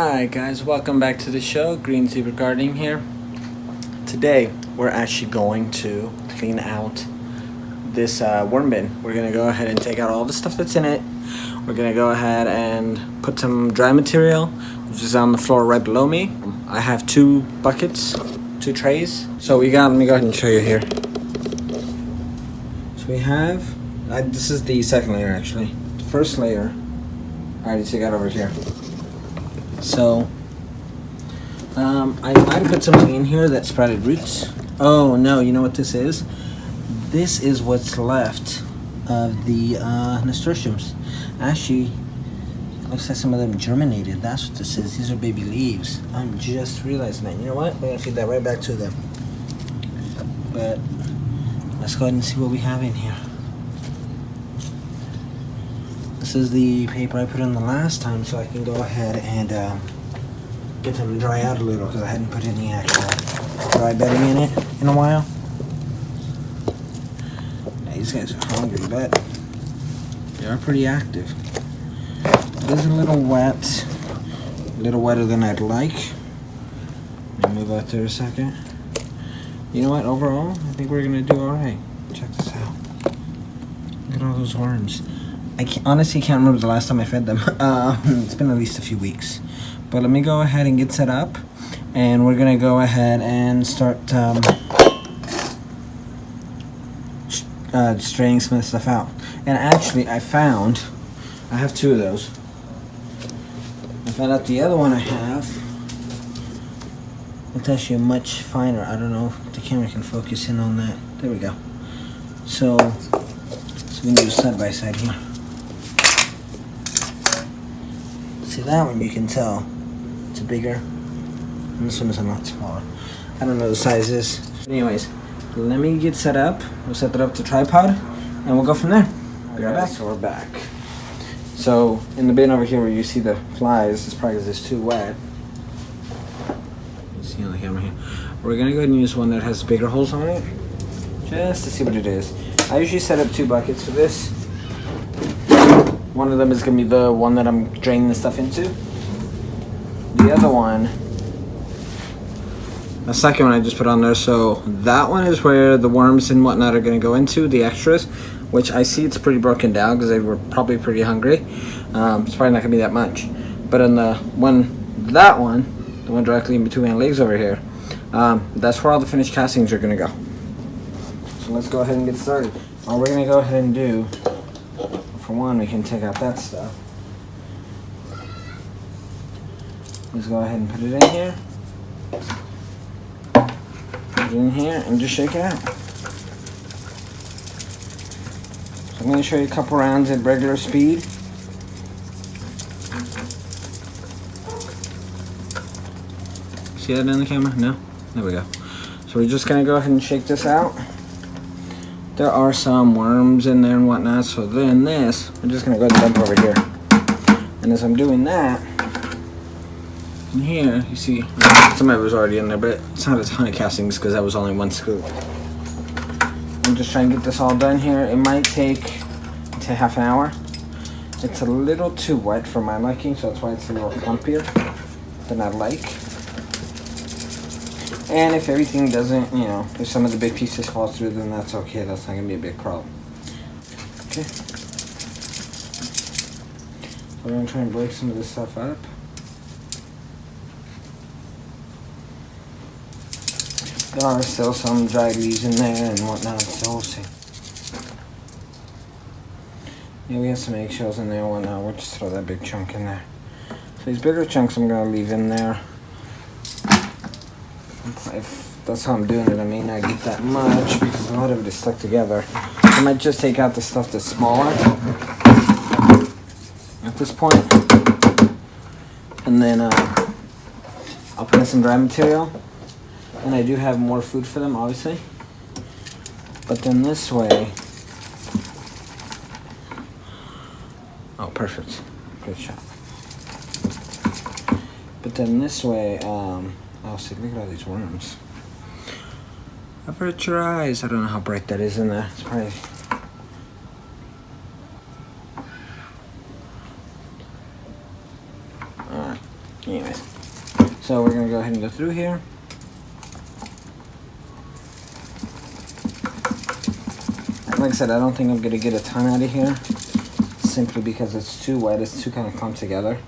Alright guys, welcome back to the show. Green Zebra Gardening here. Today we're actually going to clean out this worm bin. We're going to go ahead and take out all the stuff that's in it. We're going to go ahead and put some dry material, which is on the floor right below me. I have 2 buckets, 2 trays. So let me go ahead and show you here. So we have, this is the second layer actually. The first layer, I already took out over here. So, I might have put something in here that sprouted roots. Oh no, you know what this is? This is what's left of the nasturtiums. Actually, looks like some of them germinated. That's what this is. These are baby leaves. I'm just realizing that. You know what? We're gonna feed that right back to them. But let's go ahead and see what we have in here. This is the paper I put in the last time, so I can go ahead and get them to dry out a little, because I hadn't put any actual dry bedding in it in a while. Yeah, these guys are hungry, but they are pretty active. It is a little wet, a little wetter than I'd like. Let me move out there a second. You know what? Overall, I think we're gonna do all right. Check this out. Look at all those worms. I honestly can't remember the last time I fed them. It's been at least a few weeks. But let me go ahead and get set up. And we're going to go ahead and start straining some of this stuff out. And actually, I have 2 of those. I found out the other one I have. It's actually much finer. I don't know if the camera can focus in on that. There we go. So we can do side by side here. See, that one you can tell it's bigger, and this one is a lot smaller. I don't know the sizes. Anyways, let me get set up. We'll set that up to tripod, and we'll go from there. Alright, so we're back. So in the bin over here where you see the flies, it's probably because it's too wet. You see on the camera here. We're gonna go ahead and use one that has bigger holes on it, just to see what it is. I usually set up 2 buckets for this. One of them is going to be the one that I'm draining the stuff into. The other one, the second one I just put on there, so that one is where the worms and whatnot are going to go into, the extras, which I see it's pretty broken down because they were probably pretty hungry. It's probably not going to be that much. But on the one directly in between my legs over here, that's where all the finished castings are going to go. So let's go ahead and get started. All we're going to go ahead and do, for one, we can take out that stuff. Let's go ahead and put it in here. Put it in here and just shake it out. So I'm going to show you a couple rounds at regular speed. See that in the camera? No? There we go. So we're just going to go ahead and shake this out. There are some worms in there and whatnot, so then this, I'm just going to go ahead and dump over here. And as I'm doing that, in here, you see, some of it was already in there, but it's not a ton of castings because that was only 1 scoop. I'm just trying to get this all done here. It might take half an hour. It's a little too wet for my liking, so that's why it's a little clumpier than I'd like. And if everything doesn't, if some of the big pieces fall through, then that's okay. That's not going to be a big problem. Okay. So we're going to try and break some of this stuff up. There are still some dried leaves in there and whatnot, so we'll see. Yeah, we have some eggshells in there and whatnot. We'll just throw that big chunk in there. So these bigger chunks I'm going to leave in there. If that's how I'm doing it, I may not get that much because a lot of it is stuck together. I might just take out the stuff that's smaller at this point, and then I'll put in some dry material, and I do have more food for them, obviously. But then this way, oh, perfect, good shot. But then this way, oh, see, look at all these worms. Avert your eyes. I don't know how bright that is in there. It's probably... Alright. Anyways. gonna go through here. Like I said, I don't think I'm gonna get a ton out of here, simply because it's too wet. It's too kind of clumped together.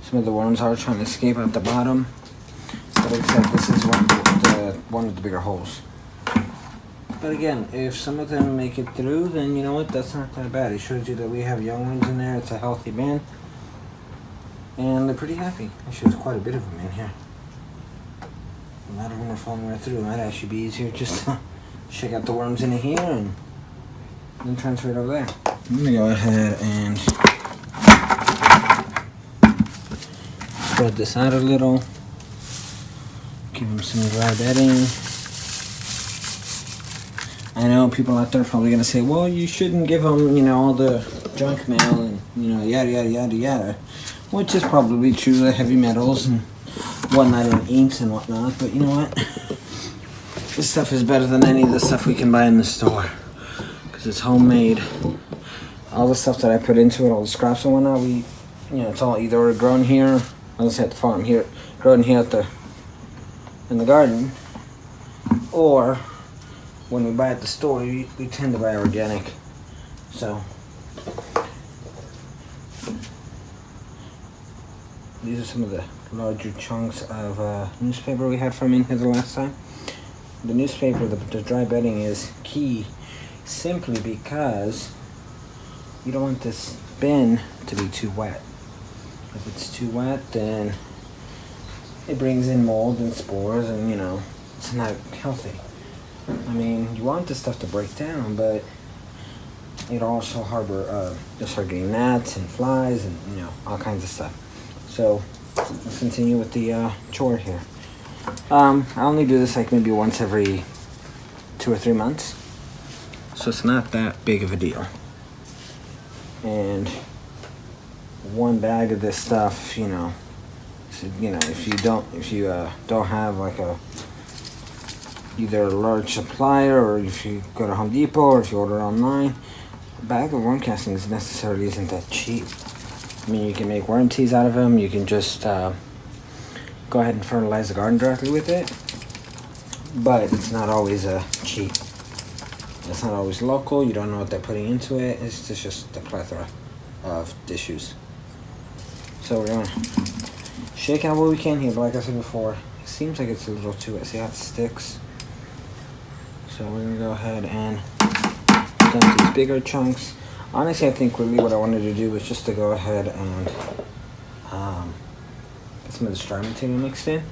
Some of the worms are trying to escape at the bottom, but like I said, this is one of the bigger holes. But again, if some of them make it through, then you know what? That's not that bad. It shows you that we have young ones in there. It's a healthy bin, and they're pretty happy. Actually, there's quite a bit of them in here. A lot of them are falling right through. It might actually be easier just to shake out the worms in here and then transfer it over there. I'm gonna go ahead and spread this out a little. Give them some dry bedding. I know people out there are probably gonna say, well, you shouldn't give them, you know, all the junk mail and, you know, yada yada yada yada, which is probably true, the heavy metals and whatnot and inks and whatnot. But you know what? This stuff is better than any of the stuff we can buy in the store, because it's homemade. All the stuff that I put into it, all the scraps and whatnot, you know, it's all either grown here, let's say at the farm here, grown here in the garden, or when we buy at the store, we tend to buy organic. So these are some of the larger chunks of newspaper we had from in here the last time. The newspaper, the dry bedding is key, simply because you don't want this bin to be too wet. If it's too wet, then it brings in mold and spores, and you know, it's not healthy. I mean, you want this stuff to break down, but it also harbor, just start getting gnats and flies and, you know, all kinds of stuff. So let's continue with the chore here. I only do this like maybe once every 2 or 3 months, so it's not that big of a deal. And one bag of this stuff, you know, so, you know, if you don't have like either a large supplier, or if you go to Home Depot, or if you order online, a bag of worm castings necessarily isn't that cheap. I mean, you can make worm teas out of them. You can just go ahead and fertilize the garden directly with it, but it's not always cheap. It's not always local. You don't know what they're putting into it. It's just a plethora of issues. So we're gonna shake out what we can here, but like I said before, it seems like it's a little too wet. See how it sticks? So we're gonna go ahead and dump these bigger chunks. Honestly, I think really what I wanted to do was just to go ahead and get some of the dry material mixed in,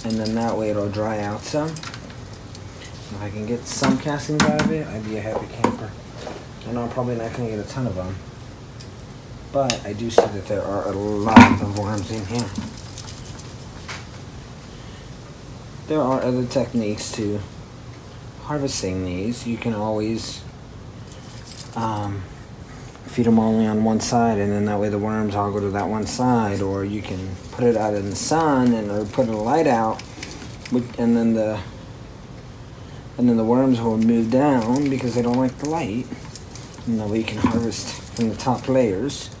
and then that way it'll dry out some. If I can get some castings out of it, I'd be a happy camper. I know I'm probably not gonna get a ton of them, but I do see that there are a lot of worms in here. There are other techniques to harvesting these. You can always feed them only on one side, and then that way the worms all go to that one side. Or you can put it out in the sun or put a light out, and then the worms will move down because they don't like the light. And that way you can harvest from the top layers.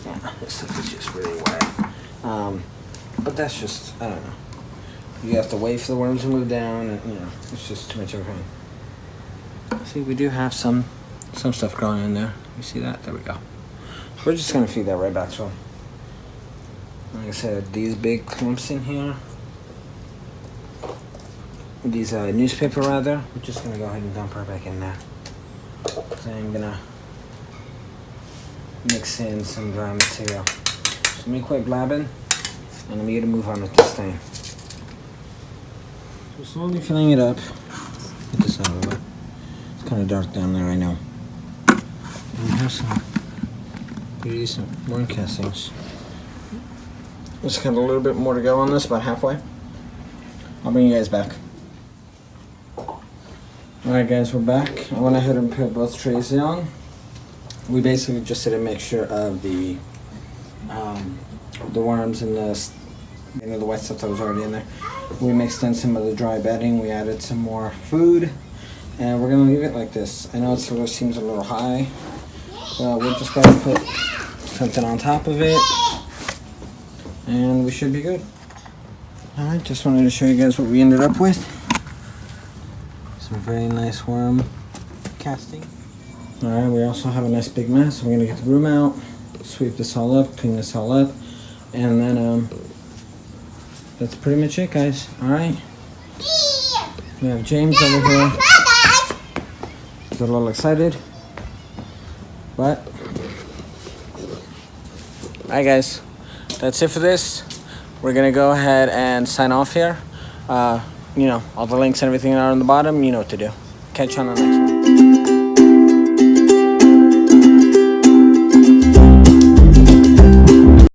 Yeah, this stuff is just really wet. But that's just, I don't know. You have to wait for the worms to move down, and you know, it's just too much of a pain. See, we do have some stuff growing in there. You see that? There we go. We're just gonna feed that right back to them. Like I said, these big clumps in here, these newspaper rather, we're just gonna go ahead and dump her back in there. So I'm gonna mix in some dry material. So let me quit blabbing, and let me get to move on with this thing. So slowly filling it up. Get this out of the way. It's kind of dark down there, I know. And we have some pretty decent worm castings. Just got a little bit more to go on this, about halfway. I'll bring you guys back. Alright guys, we're back. I went ahead and put both trays on. We basically just did a mixture of the worms and the wet stuff that was already in there. We mixed in some of the dry bedding. We added some more food, and we're gonna leave it like this. I know it sort of seems a little high. We're just gonna put something on top of it, and we should be good. Alright, just wanted to show you guys what we ended up with. Some very nice worm casting. Alright, we also have a nice big mess. I'm gonna get the broom out, sweep this all up, clean this all up, and then that's pretty much it, guys. Alright. We have James over here. He's a little excited. But alright, guys. That's it for this. We're gonna go ahead and sign off here. You know, all the links and everything are on the bottom. You know what to do. Catch you on the next one.